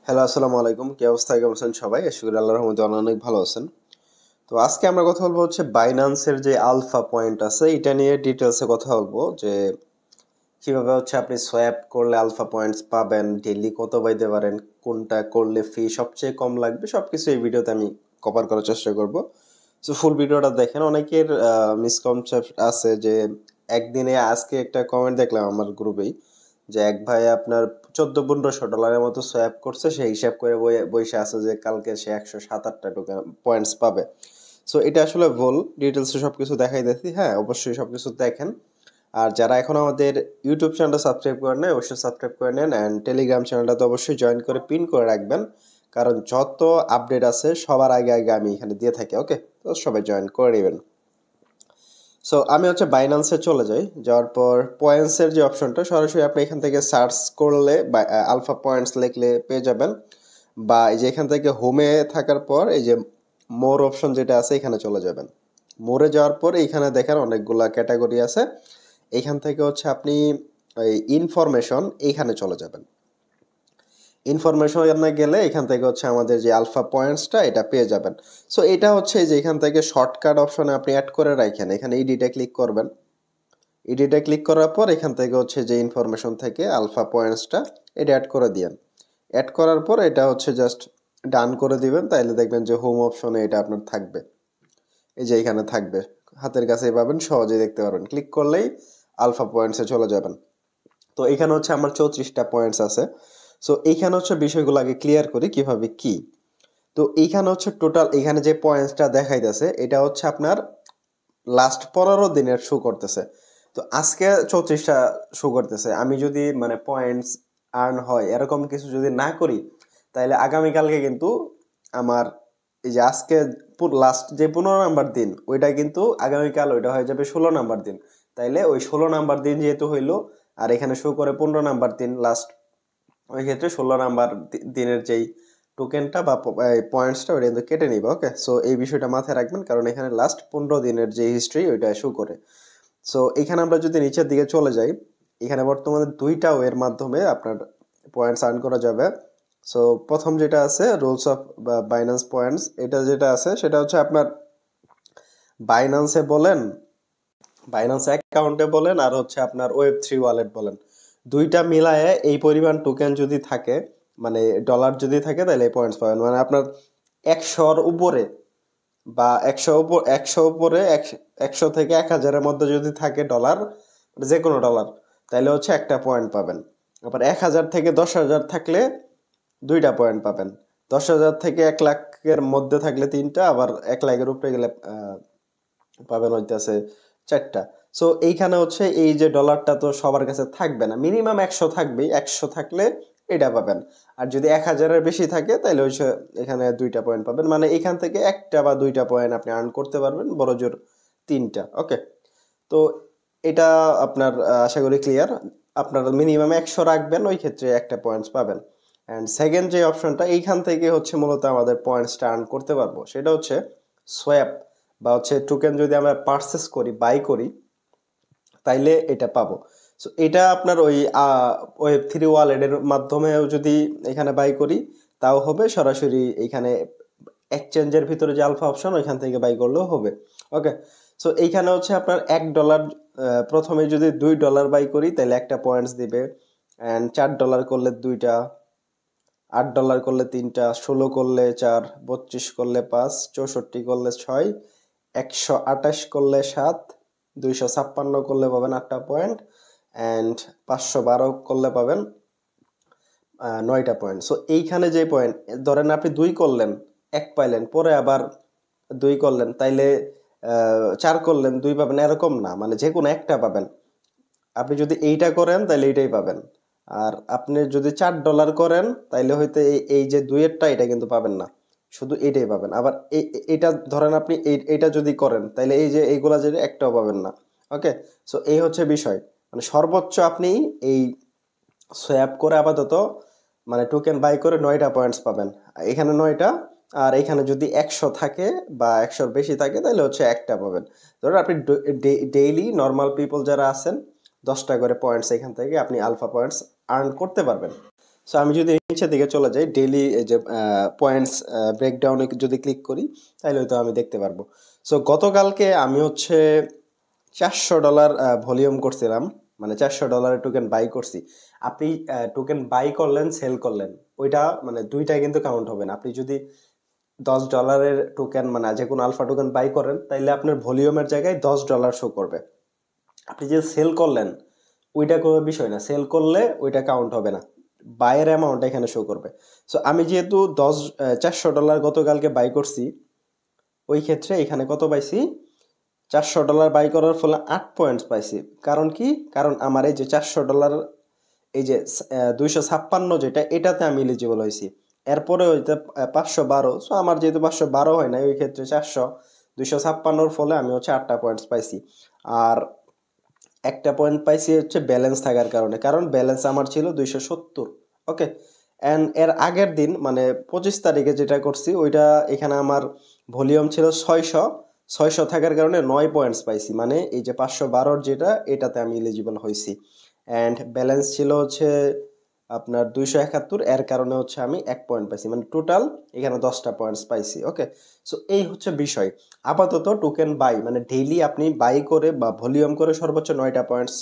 Hello, আসসালামু আলাইকুম। কি অবস্থা, কেমন আছেন সবাই? আশা করি আল্লাহর রহমতে অনেক ভালো আছেন। তো আজকে আমরা কথা বলবো হচ্ছে বাইন্যান্সের যে আলফা পয়েন্ট আছে এটা নিয়ে ডিটেলসে কথা বলবো যে কিভাবে হচ্ছে আপনি সোয়াপ করলে আলফা পয়েন্টস পাবেন, ডেইলি কত পাইতে পারেন, কোনটা করলে ফি সবচেয়ে কম লাগবে, সবকিছু এই ভিডিওতে আমি কভার করার চেষ্টা করব। সো ফুল ভিডিওটা দেখেন। অনেকের মিসকনসেপ্ট আছে যে একদিনে, আজকে একটা কমেন্ট দেখলাম আমার গ্রুপেই যে এক ভাই আপনার 1400-1500 ডলারের মতো সোয়াপ করছে, সে হিসাব করে বসে আছে যে কালকে সে 107-8টা টোকেন পয়েন্টস পাবে। সো এটা আসলে ভুল। ডিটেলসে সবকিছু দেখাই দিচ্ছি। হ্যাঁ, অবশ্যই সবকিছু দেখেন। আর যারা এখন আমাদের ইউটিউব চ্যানেলটা সাবস্ক্রাইব করে নেয় অবশ্যই সাবস্ক্রাইব করে নেন, অ্যান্ড টেলিগ্রাম চ্যানেলটা তো অবশ্যই জয়েন করে পিন করে রাখবেন, কারণ যত আপডেট আছে সবার আগে আগে আমি এখানে দিয়ে থাকি। ওকে, তো সবাই জয়েন করে নেবেন। সো আমি হচ্ছে বাইন্যান্সে চলে যাই। যাওয়ার পর পয়েন্টসের যে অপশনটা, সরাসরি আপনি এখান থেকে সার্চ করলে বা আলফা পয়েন্টস লিখলে পেয়ে যাবেন, বা এই যে এখান থেকে হোমে থাকার পর এই যে মোর অপশন যেটা আছে এখানে চলে যাবেন। মোরে যাওয়ার পর এইখানে দেখেন অনেকগুলা ক্যাটাগরি আছে। এইখান থেকে হচ্ছে আপনি এই ইনফরমেশন এইখানে চলে যাবেন। ইনফরমেশনে গেলে এখান থেকে হচ্ছে আমাদের যে আলফা পয়েন্টসটা এটা পেয়ে যাবেন। সো এটা হচ্ছে যে এখান থেকে শর্টকাট অপশনে আপনি অ্যাড করে রাখেন, এখানে এডিটে ক্লিক করবেন। এডিটে ক্লিক করার পর এখান থেকে হচ্ছে যে ইনফরমেশন থেকে আলফা পয়েন্টসটা এটা অ্যাড করে দিয়েন। অ্যাড করার পর এটা হচ্ছে জাস্ট ডান করে দিবেন, তাইলে দেখবেন যে হোম অপশনে এটা আপনার থাকবে। এই যে এখানে থাকবে, হাতের কাছেই পাবেন, সহজেই দেখতে পারবেন। ক্লিক করলেই আলফা পয়েন্টসে চলে যাবেন। তো এখানে হচ্ছে আমার 34টা পয়েন্টস আছে। সো এইখানে হচ্ছে বিষয়গুলো আগে ক্লিয়ার করি কিভাবে কি। তো এইখানে হচ্ছে টোটাল এখানে যে পয়েন্টসটা দেখাইতেছে এটা হচ্ছে আপনার লাস্ট 15 দিনের শো করতেছে। তো আজকে 34টা শো করতেছে। আমি যদি মানে পয়েন্টস আর্ন হয় এরকম কিছু যদি না করি, তাহলে আগামীকালকে কিন্তু আমার এই যে আজকে লাস্ট যে 15 নাম্বার দিন ওইটা কিন্তু আগামীকাল ওইটা হয়ে যাবে 16 নাম্বার দিন। তাইলে ওই 16 নাম্বার দিন যেহেতু হইলো, আর এখানে শো করে 15 নাম্বার দিন লাস্ট, ওই ক্ষেত্রে 16 নাম্বার দিনের যেই টোকেনটা বা পয়েন্টসটা ওটা কিন্তু কেটে নিবে। ওকে, সো এই বিষয়টা মাথায় রাখবেন, কারণ এখানে লাস্ট 15 দিনের যে হিস্ট্রি ওইটা শো করে। সো এখানে আমরা যদি নিচের দিকে চলে যাই, এখানে বর্তমানে 2টা ওয়ের মাধ্যমে আপনার পয়েন্টস আর্ন করা যাবে। সো প্রথম যেটা আছে রুলস অফ বাইন্যান্স পয়েন্টস, এটা যেটা আছে সেটা হচ্ছে আপনার বাইন্যান্সে বলেন, বাইন্যান্স অ্যাকাউন্টে বলেন, আর হচ্ছে আপনার ওয়েব3 ওয়ালেট বলেন, দুইটা মিলায়ে এই পরিমাণ টোকেন যদি থাকে, মানে ডলার যদি থাকে, তাহলে এই পয়েন্টস পাবেন। মানে আপনার 100-র উপরে বা 100 উপরে 100 থেকে 1000-এর মধ্যে যদি থাকে ডলার, যে কোনো ডলার, তাহলে হচ্ছে একটা পয়েন্ট পাবেন। আবার 1000 থেকে 10,000 থাকলে 2টা পয়েন্ট পাবেন। 10,000 থেকে 1 লাখের মধ্যে থাকলে 3টা, আবার 1 লাখের উপরে গেলে পাবেন হইতেছে 4টা। সো এইখানে হচ্ছে এই যে ডলারটা তো সবার কাছে থাকবে না, মিনিমাম 100 থাকবেই, 100 থাকলে এটা পাবেন। আর যদি 1000-এর বেশি থাকে তাহলে হচ্ছে এখানে 2টা পয়েন্ট পাবেন। মানে এখান থেকে একটা বা 2টা পয়েন্ট আপনি আর্ন করতে পারবেন, বড় জোর 3টা। ওকে, তো এটা আপনার আশা করি ক্লিয়ার। আপনার মিনিমাম 100 রাখবেন, ওই ক্ষেত্রে একটা পয়েন্টস পাবেন। অ্যান্ড সেকেন্ড যে অপশনটা, এইখান থেকে হচ্ছে মূলত আমাদের পয়েন্টসটা আর্ন করতে পারবো, সেটা হচ্ছে সোয়াপ, বা হচ্ছে টোকেন যদি আমরা পারচেস করি, বাই করি, তাইলে এটা পাবো। সো এটা আপনার ওই ওয়েব3 ওয়ালেটের মাধ্যমেও যদি এখানে বাই করি তাও হবে, সরাসরি এখানে এক্সচেঞ্জের ভিতরে যে আলফা অপশন ওইখান থেকে বাই করলেও হবে। ওকে, সো এইখানে হচ্ছে আপনার $1, প্রথমে যদি $2 বাই করি তাহলে একটা পয়েন্টস দিবে, অ্যান্ড $4 করলে 2টা, $8 করলে 3টা, 16 করলে 4, 32 করলে 5, 64 করলে 6, 128 করলে 7, 256 করলে পাবেন 8টা পয়েন্ট, অ্যান্ড 512 করলে পাবেন 9টা পয়েন্ট। সো এইখানে যে পয়েন্ট, ধরেন আপনি 2 করলেন, 1 পাইলেন, পরে আবার 2 করলেন, তাইলে 4 করলেন, 2 পাবেন, এরকম না, মানে যে কোনো একটা পাবেন। আপনি যদি এইটা করেন তাহলে এইটাই পাবেন। আর আপনি যদি $4 করেন তাইলে হয়তো এই যে 2-এরটা এটা কিন্তু পাবেন না, শুধু এইটাই পাবেন। আবার এটা ধরেন আপনি এইটা যদি করেন তাইলে এই যে এইগুলা যে একটাও পাবেন না। ওকে, সো এই হচ্ছে বিষয়। মানে সর্বোচ্চ আপনি এই সোয়াপ করে আপাতত মানে টোকেন বাই করে 9টা পয়েন্টস পাবেন। এখানে 9টা, আর এখানে যদি 100 থাকে বা 100-র বেশি থাকে তাহলে হচ্ছে একটা পাবেন। ধরুন আপনি ডেইলি নর্মাল পিপল যারা আছেন 10টা করে পয়েন্টস এখান থেকে আপনি আলফা পয়েন্টস আর্ন করতে পারবেন। সো আমি যদি নিচের দিকে চলে যাই ডেইলি এই যে পয়েন্টস ব্রেকডাউনে যদি ক্লিক করি তাহলে হয়তো আমি দেখতে পারবো। সো গতকালকে আমি হচ্ছে $400 ভলিউম করছিলাম, মানে $400 টোকেন বাই করছি। আপনি টোকেন বাই করলেন, সেল করলেন, ওইটা মানে দুইটাই কিন্তু কাউন্ট হবে না। আপনি যদি $10 টোকেন মানে যে কোনো আলফা টোকেন বাই করেন তাইলে আপনার ভলিউমের জায়গায় $10 শো করবে। আপনি যে সেল করলেন ওইটা কোনো বিষয় না, সেল করলে ওইটা কাউন্ট হবে না, বাইয়ের অ্যামাউন্ট এখানে শো করবে। সো আমি যেহেতু $400 গতকালকে বাই করছি, ওই ক্ষেত্রে এখানে কত পাইছি, $400 বাই করার ফলে 8 পয়েন্টস পাইছি। কারণ কি, কারণ আমার এই যে $400 এই যে 256 যেটা, এটাতে আমি এলিজিবল হয়েছি। এরপরে হইতে 512, সো আমার যেহেতু 512 হয় না, ওই ক্ষেত্রে 256 ফলে আমি হচ্ছে 8টা পয়েন্টস পাইছি। আর একটা পয়েন্ট পাইছি হচ্ছে ব্যালেন্স থাকার কারণে, কারণ ব্যালেন্স আমার ছিল 270। ওকে, অ্যান্ড এর আগের দিন মানে 25 তারিখে যেটা করছি ওইটা এখানে আমার ভলিউম ছিল 600 থাকার কারণে 9 পয়েন্টস পাইছি, মানে এই যে 512 যেটা, এটাতে আমি এলিজিবল হয়েছি। অ্যান্ড ব্যালেন্স ছিল হচ্ছে আপনার 271, এর কারণে হচ্ছে আমি 1 পয়েন্ট পাইছি, মানে টোটাল এখানে 10টা পয়েন্টস পাইছি। ওকে, সো এই হচ্ছে বিষয়। আপাতত টোকেন বাই মানে ডেইলি আপনি বাই করে বা ভলিউম করে সর্বোচ্চ 9টা পয়েন্টস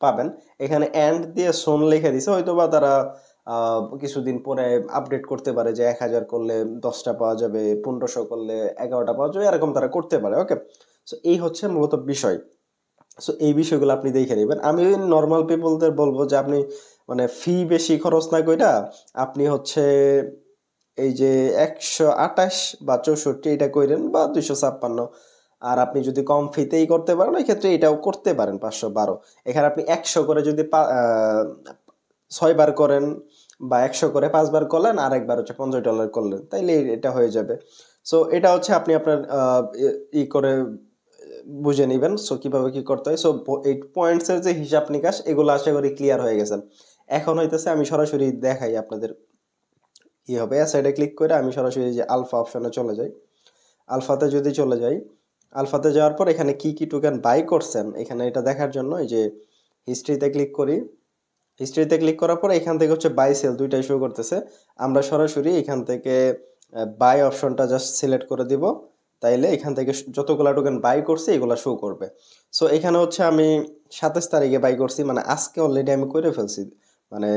পাবেন। এখানে এন্ড দিয়ে সোন লিখে দিছে, হয়তো বা তারা কিছুদিন পরে আপডেট করতে পারে যে 1000 করলে 10টা পাওয়া যাবে, 1500 করলে 11টা পাওয়া যাবে, এরকম তারা করতে পারে। ওকে, সো এই হচ্ছে মূলত বিষয়। সো এই বিষয়গুলো আপনি দেখে নেবেন। আমি নর্মাল পিপলদের বলবো যে আপনি মানে ফি বেশি খরচ না কইরা আপনি হচ্ছে এই যে 128 বা 64 এটা কইরেন, বা 256। আর আপনি যদি কম ফিতেই করতে পারেন ওই ক্ষেত্রে এটাও করতে পারেন 512। এখানে আপনি 100 করে যদি 6 বার করেন, বা 100 করে 5 বার করলেন, আর একবার হচ্ছে $50 করলেন, তাইলে এটা হয়ে যাবে। সো এটা হচ্ছে আপনি আপনার ই করে বুঝে নেবেন সো কিভাবে কি করতে হয়। সো এই পয়েন্টস এর যে হিসাব নিকাশ, এগুলো আশা করি ক্লিয়ার হয়ে গেছেন। এখন হইতেছে আমি সরাসরি দেখাই আপনাদের কি হবে। সাইডে ক্লিক করে আমি সরাসরি যে আলফা অপশনে চলে যাই। আলফাতে যদি চলে যাই, আলফাতে যাওয়ার পর এখানে কি কি টোকেন বাই করছেন এখানে এটা দেখার জন্য এই যে হিস্ট্রিতে ক্লিক করি। হিস্ট্রিতে ক্লিক করার পর এখান থেকে হচ্ছে বাই সেল দুইটাই শো করতেছে। আমরা সরাসরি এখান থেকে বাই অপশনটা জাস্ট সিলেক্ট করে দিব, তাইলে এখান থেকে যতগুলা টোকেন বাই করছি এগুলা শো করবে। সো এখানে হচ্ছে আমি 27 তারিখে বাই করছি, মানে আজকে অলরেডি আমি করে ফেলছি। মানে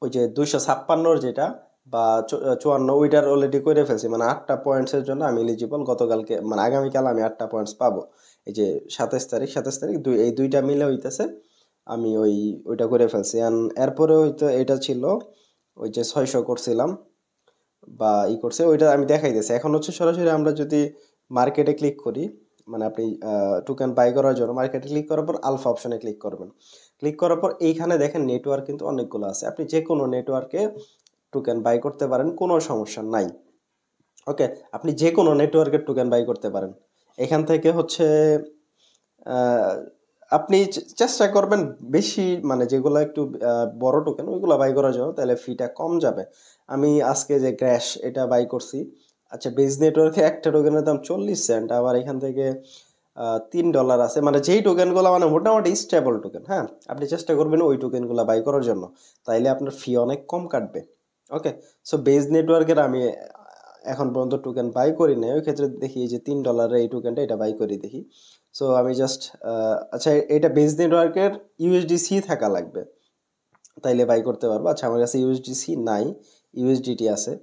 ওই যে 256 যেটা বা 54 ওইটার অলরেডি করে ফেলছি, মানে 8টা পয়েন্টসের জন্য আমি এলিজিবল। গতকালকে মানে আগামীকাল আমি 8টা পয়েন্টস পাবো। এই যে 27 তারিখ এই দুইটা মিলে হইতেছে আমি ওইটা করে ফেলছি। এরপরে হয়তো এটা ছিল ওই যে 600 করছিলাম বা করছে ওইটা আমি দেখাই দিয়েছি। এখন হচ্ছে সরাসরি আমরা যদি মার্কেটে ক্লিক করি, মানে আপনি টোকেন বাই করার জন্য মার্কেটে ক্লিক করার পর আলফা অপশনে ক্লিক করবেন। ক্লিক করার পর এইখানে দেখেন নেটওয়ার্ক কিন্তু অনেকগুলো আছে, আপনি যে কোনো নেটওয়ার্কে টোকেন বাই করতে পারেন, কোনো সমস্যা নাই। ওকে, আপনি যে কোনো নেটওয়ার্কের টোকেন বাই করতে পারেন। এখান থেকে হচ্ছে আহ, আপনি চেষ্টা করবেন বেশি মানে যেগুলো একটু বড় টোকেন ওইগুলো বাই করার জন্য, তাহলে ফিটা কম যাবে। আমি আজকে যে গ্র্যাশ এটা বাই করছি, আচ্ছা বেজ নেটওয়ার্কে একটা টোকেনের দাম 40 সেন্ট, আবার এখান থেকে $3 আছে, মানে যেই টোকেনগুলো মানে মোটামুটি স্টেবল টোকেন। হ্যাঁ, আপনি চেষ্টা করবেন ওই টোকেনগুলো বাই করার জন্য, তাইলে আপনার ফি অনেক কম কাটবে। ওকে, সো বেজ নেটওয়ার্কের আমি এখন পর্যন্ত টোকেন বাই করি নাই, ওই ক্ষেত্রে দেখি এই যে $3 এই টোকেনটা এটা বাই করি দেখি। সো আমি জাস্ট আচ্ছা এটা বেজ নেটওয়ার্কের ইউএসডিসি থাকা লাগবে, তাইলে বাই করতে পারবো। আচ্ছা আমার কাছে ইউএসডিসি নাই, ইউএসডিটি আছে।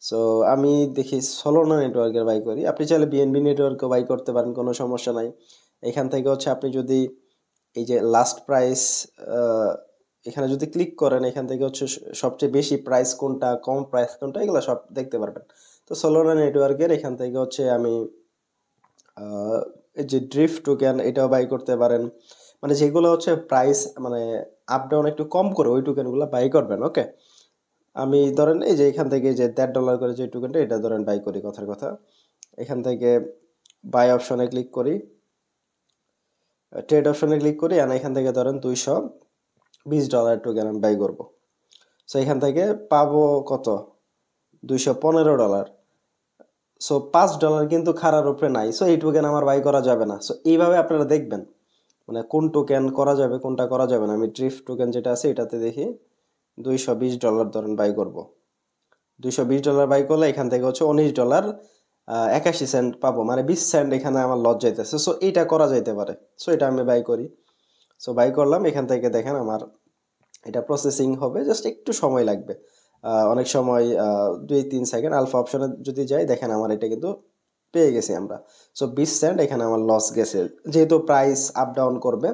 সো আমি দেখি সলোনা নেটওয়ার্কের বাই করি। আপনি চাইলে বিএনবি নেটওয়ার্কও বাই করতে পারেন, কোনো সমস্যা নাই। এখান থেকে হচ্ছে আপনি যদি এই যে লাস্ট প্রাইস এখানে যদি ক্লিক করেন, এখান থেকে হচ্ছে সবচেয়ে বেশি প্রাইস কোনটা, কম প্রাইস কোনটা, এগুলো সব দেখতে পারবেন। তো সলোনা নেটওয়ার্কের এখান থেকে হচ্ছে আমি এই যে ড্রিফট টোকেন এটাও বাই করতে পারেন, মানে যেগুলো হচ্ছে প্রাইস মানে আপ ডাউন একটু কম করে ওই টোকেনগুলো বাই করবেন। ওকে, আমি ধরেন এই যে এখান থেকে যে $1.5 করে যে টোকেনটা এটা ধরেন বাই করি, কথার কথা। এখান থেকে বাই অপশনে ক্লিক করি, ট্রেড অপশনে ক্লিক করি, আর এখান থেকে ধরেন $220 টোকেন আমি বাই করবো। সো এখান থেকে পাবো কত, $215। সো $5 কিন্তু খাড়ার উপরে নাই, সো এই টোকেন আমার বাই করা যাবে না। সো এইভাবে আপনারা দেখবেন মানে কোন টোকেন করা যাবে কোনটা করা যাবে না। আমি ড্রিফট টোকেন যেটা আছে এটাতে দেখি, $220 ধরেন বাই করব। $220 বাই করলে এখান থেকে হচ্ছে $19 81 পাবো, মানে 20 সেন্ট এখানে আমার লস যাইতেছে। সো এটা করা যাইতে পারে। সো এটা আমি বাই করি। সো বাই করলাম, এখান থেকে দেখেন আমার এটা প্রসেসিং হবে, জাস্ট একটু সময় লাগবে, অনেক সময় 2-3 সেকেন্ড। আলফা অপশনে যদি যাই দেখেন আমার এটা কিন্তু পেয়ে গেছি আমরা। সো 20 সেন্ট এখানে আমার লস গেছে, যেহেতু প্রাইস আপ ডাউন করবে।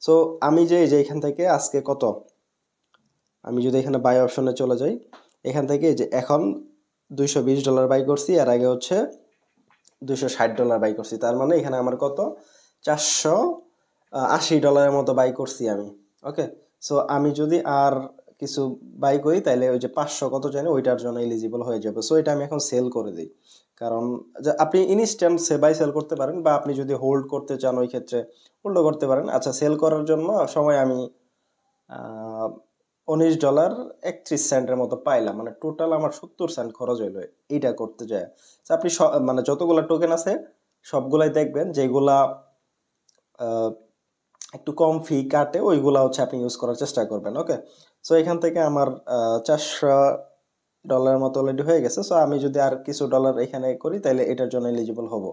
সো আমি যে এখান থেকে আজকে কত, আমি যদি এখানে বাই অপশনে চলে যাই, এখান থেকে যে এখন $220 বাই করছি, এর আগে হচ্ছে $260 বাই করছি, তার মানে এখানে আমার কত $480 মতো বাই করছি আমি। ওকে, সো আমি যদি আর কিছু বাই করি তাহলে ওই যে 500 কত জানি ওইটার জন্য এলিজিবল হয়ে যাবে। সো এটা আমি এখন সেল করে দিই, কারণ আপনি ইনস্ট্যান্ট বাই সেল করতে পারেন, বা আপনি যদি হোল্ড করতে চান ওই ক্ষেত্রে হোল্ডও করতে পারেন। আচ্ছা, সেল করার জন্য সময় আমি $19.31 মতো পাইলাম, মানে টোটাল আমার 70 সেন্ট খরচ হইলো এইটা করতে যায়। আপনি মানে যতগুলা টোকেন আছে সবগুলাই দেখবেন যেগুলা একটু কম ফি কাটে ওইগুলা হচ্ছে আপনি ইউজ করার চেষ্টা করবেন। ওকে, সো এখান থেকে আমার $400 মতো অলরেডি হয়ে গেছে। সো আমি যদি আর কিছু ডলার এখানে করি তাহলে এটার জন্য এলিজিবল হব।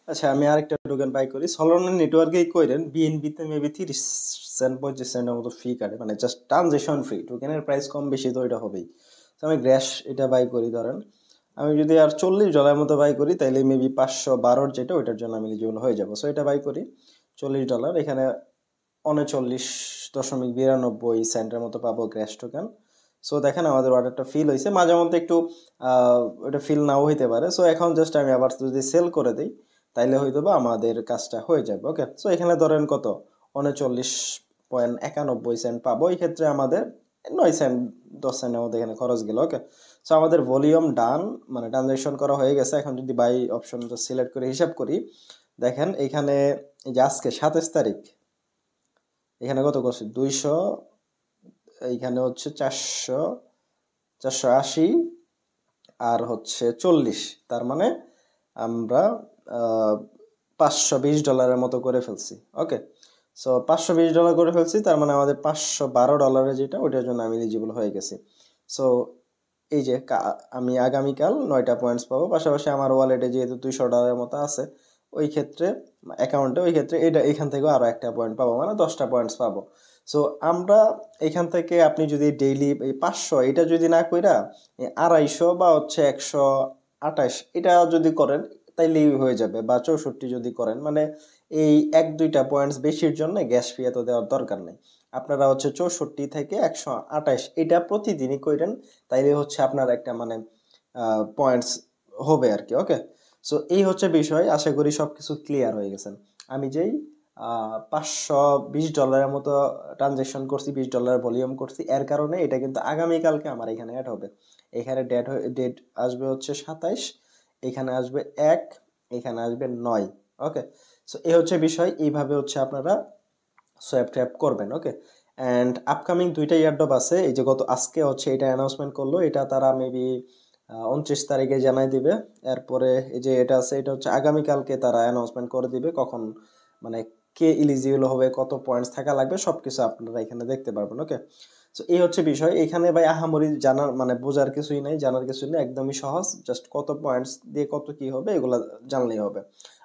আচ্ছা, আমি আরেকটা টোকেন বাই করি সলোনার নেটওয়ার্কেই করেন, বিএনবিতে মেবি 30 সেন্ট 25 সেন্টের মতো ফি কাটে, মানে জাস্ট ট্রানজেকশন ফি। টোকেনের প্রাইস কম বেশি তো এটা হবেই। তো আমি গ্র্যাশ এটা বাই করি, ধরেন আমি যদি আর $40 মতো বাই করি তাহলে মেবি 512 যেটা ওইটার জন্য আমি এলিজিবল হয়ে যাবো। সো এটা বাই করি $40, এখানে 39.92 সেন্টের মতো পাবো গ্র্যাশ টোকেন। সো দেখেন আমাদের অর্ডারটা ফিল হয়েছে, মাঝে মধ্যে একটু ওটা ফিল নাও হইতে পারে। সো এখন জাস্ট আমি আবার যদি সেল করে দিই তাইলে হয়তো বা আমাদের কাজটা হয়ে যাবে। ওকে, সো এখানে ধরেন কত 39.91 সেন্ট পাবো। এই ক্ষেত্রে আমাদের 9 সেন্ট 10 সেন্টের মধ্যে এখানে খরচ গেল। ওকে, সো আমাদের ভলিউম ডান, মানে ট্রানজাকশন করা হয়ে গেছে। এখন যদি বাই অপশনটা সিলেক্ট করে হিসাব করি, দেখেন এখানে এই যে আজকে 27 তারিখ, এখানে কত করছি 200, এইখানে হচ্ছে 480 আর হচ্ছে 40, তার মানে আমরা $520 মতো করে ফেলছি। ওকে, সো $520 করে ফেলছি, তার মানে আমাদের $512 যেটা ওইটার জন্য আমি এলিজিবল হয়ে গেছি। সো এই যে আমি আগামীকাল 9টা পয়েন্টস পাবো, পাশাপাশি আমার ওয়ালেটে যেহেতু $200 মতো আছে ওই ক্ষেত্রে অ্যাকাউন্টে, ওই ক্ষেত্রে এটা এখান থেকেও আরো একটা পয়েন্ট পাবো, মানে 10টা পয়েন্টস পাবো। সো আমরা এখান থেকে আপনি যদি ডেইলি এই 500 এটা যদি না কইরা 250 বা হচ্ছে 128 এটা যদি করেন তাইলেই হয়ে যাবে, বা 64 যদি করেন, মানে এই 1-2টা পয়েন্টস বেশির জন্য গ্যাস ফি এত দেওয়ার দরকার নেই। আপনারা হচ্ছে 64 থেকে 128 এটা প্রতিদিনই করেন, তাইলে হচ্ছে আপনার একটা মানে পয়েন্টস হবে আর কি। ওকে, সো এই হচ্ছে বিষয়। আশা করি সবকিছু ক্লিয়ার হয়ে গেছেন। আমি যেই $520 মতো ট্রানজেকশন করছি, $20 ভলিউম করছি, এর কারণে এটা কিন্তু আগামীকালকে আমার এখানে অ্যাড হবে। এখানে ডেট আসবে হচ্ছে 27, এখানে আসবে 1, এখানে আসবে 9। ওকে, সো এই হচ্ছে বিষয়। এইভাবে হচ্ছে আপনারা সোয়াপ ট্যাপ করবেন। ওকে, অ্যান্ড আপকামিং 2টা ইয়ারড্রপ আছে, এই যে গত আজকে হচ্ছে এটা অ্যানাউন্সমেন্ট করলো, এটা তারা মেবি 29 তারিখে জানাই দিবে। এরপরে এই যে এটা আছে, এটা হচ্ছে আগামীকালকে তারা অ্যানাউন্সমেন্ট করে দিবে কখন, মানে কে এলিজিবল হবে, কত পয়েন্টস থাকা লাগবে, সবকিছু আপনারা এখানে দেখতে পারবেন। ওকে, সো এই হচ্ছে বিষয়। এখানে ভাই আহামরি জানার মানে বোঝার কিছুই নাই, জানার কিছুই নেই, একদমই সহজ। জাস্ট কত পয়েন্টস দিয়ে কত কি হবে এগুলা জানলেই হবে।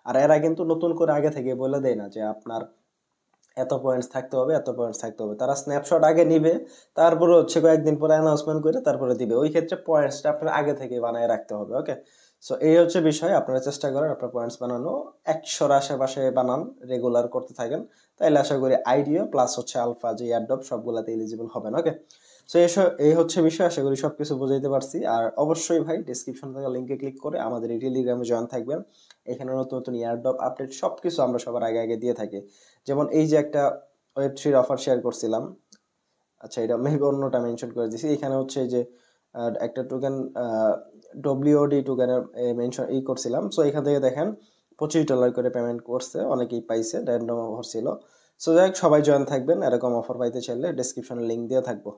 আর এরা কিন্তু নতুন করে আগে থেকে বলে দেয় না যে আপনার এত পয়েন্টস থাকতে হবে, এত পয়েন্টস থাকতে হবে। তারা স্ন্যাপশট আগে নিবে, তারপরে হচ্ছে কয়েকদিন পরে অ্যানাউন্সমেন্ট করে তারপরে দিবে। ওই ক্ষেত্রে পয়েন্টসটা আপনার আগে থেকে বানায় রাখতে হবে। ওকে, সো এই হচ্ছে বিষয়। আপনারা চেষ্টা করেন আপনার পয়েন্টস বানানো 100-র আশেপাশে বানান, রেগুলার করতে থাকেন, তাইলে আশা করি আইডিয়া প্লাস হচ্ছে আলফা যে এয়ারড্রপ সবগুলাতে এলিজিবল হবেন। ওকে, সো এই হচ্ছে বিষয়। আশা করি সবকিছু বুঝাইতে পারছি। আর অবশ্যই ভাই ডিসক্রিপশন থেকে লিঙ্কে ক্লিক করে আমাদের এই টেলিগ্রামে জয়েন থাকবেন। এখানে নতুন নতুন এয়ারড্রপ আপডেট সবকিছু আমরা সবার আগে আগে দিয়ে থাকি। যেমন এই যে একটা ওয়েব3 অফার শেয়ার করছিলাম, আচ্ছা এটা মেবি অন্যটা মেনশন করে দিছি। এখানে হচ্ছে যে একটা টোকেন ডব্লিউডি টোকেনের মেনশন করছিলাম। সো এখান থেকে দেখেন $25 করে পেমেন্ট করছে, অনেকেই পাইছে, র্যান্ডম অফার ছিল। সো যাই হোক, সবাই জয়েন থাকবেন, এরকম অফার পাইতে চাইলে ডেসক্রিপশনে লিঙ্ক দিয়ে থাকবো।